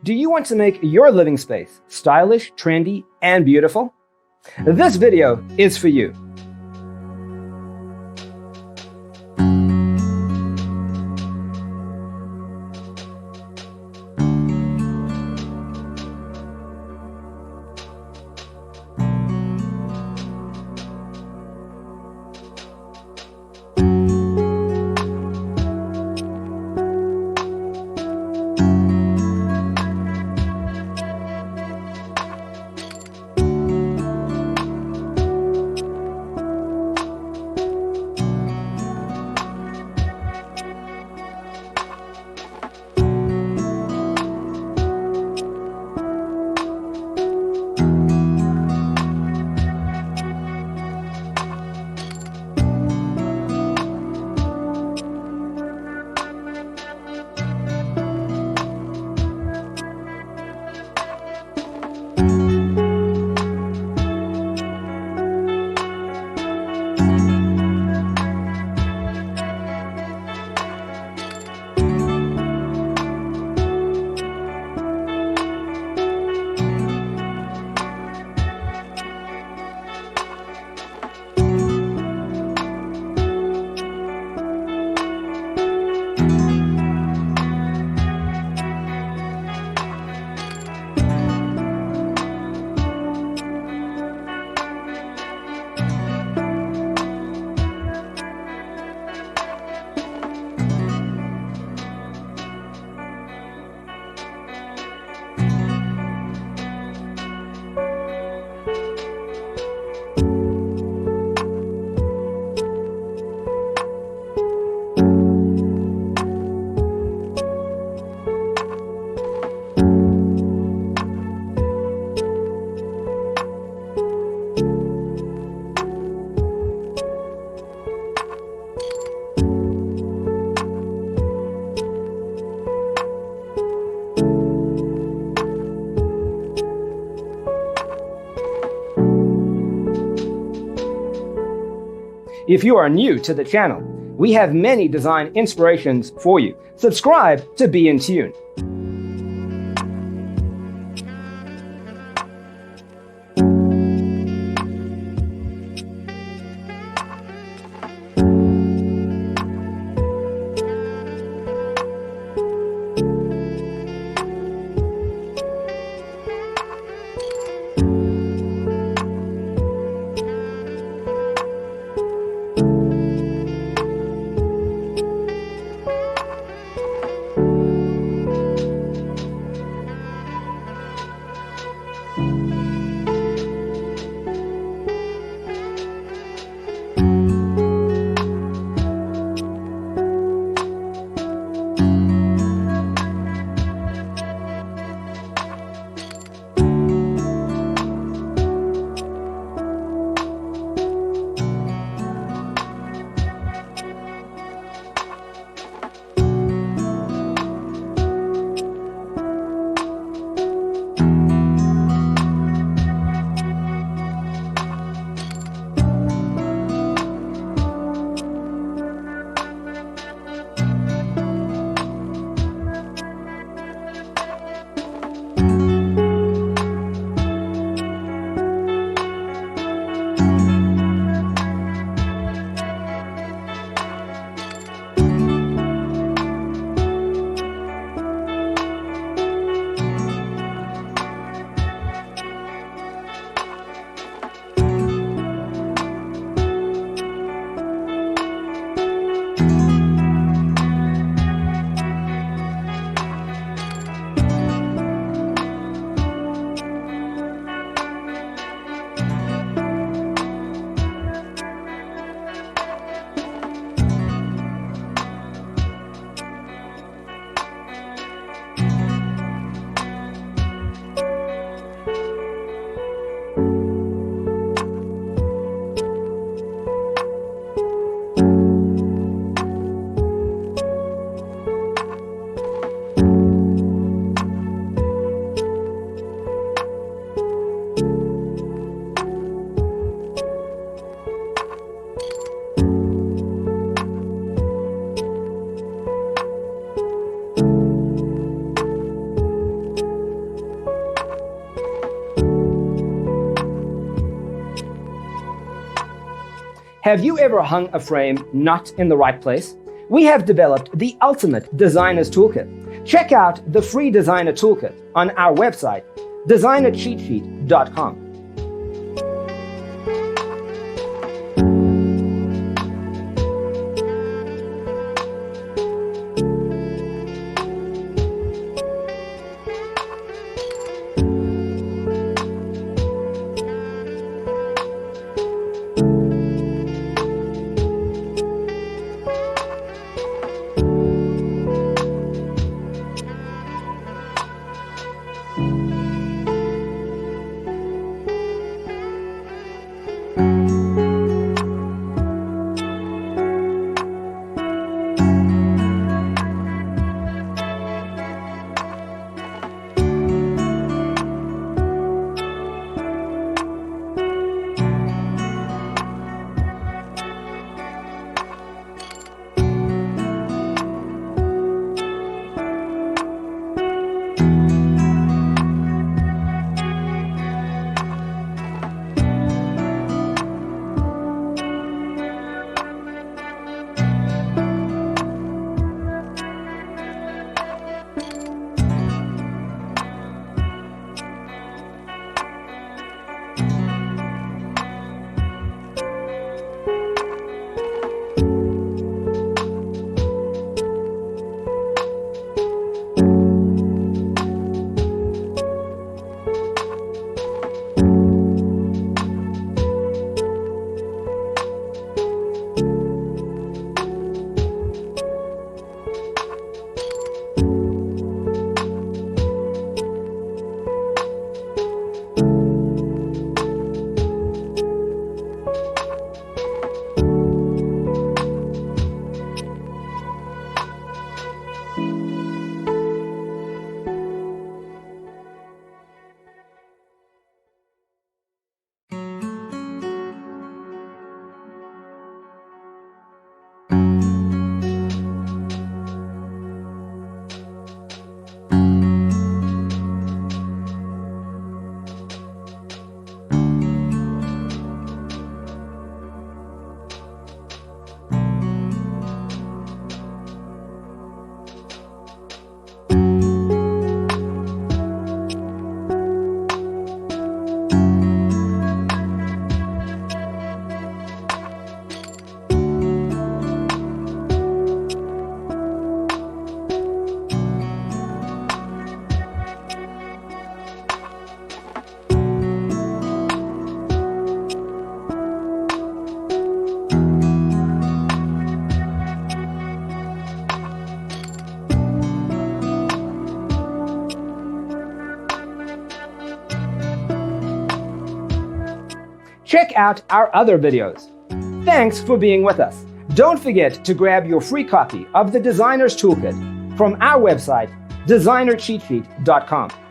Do you want to make your living space stylish, trendy, and beautiful? This video is for you. If you are new to the channel, we have many design inspirations for you. Subscribe to be in tune. Have you ever hung a frame not in the right place? We have developed the ultimate designer's toolkit. Check out the free designer toolkit on our website, designercheatsheet.com. Check out our other videos. Thanks for being with us. Don't forget to grab your free copy of the Designer's Toolkit from our website, designercheatsheet.com.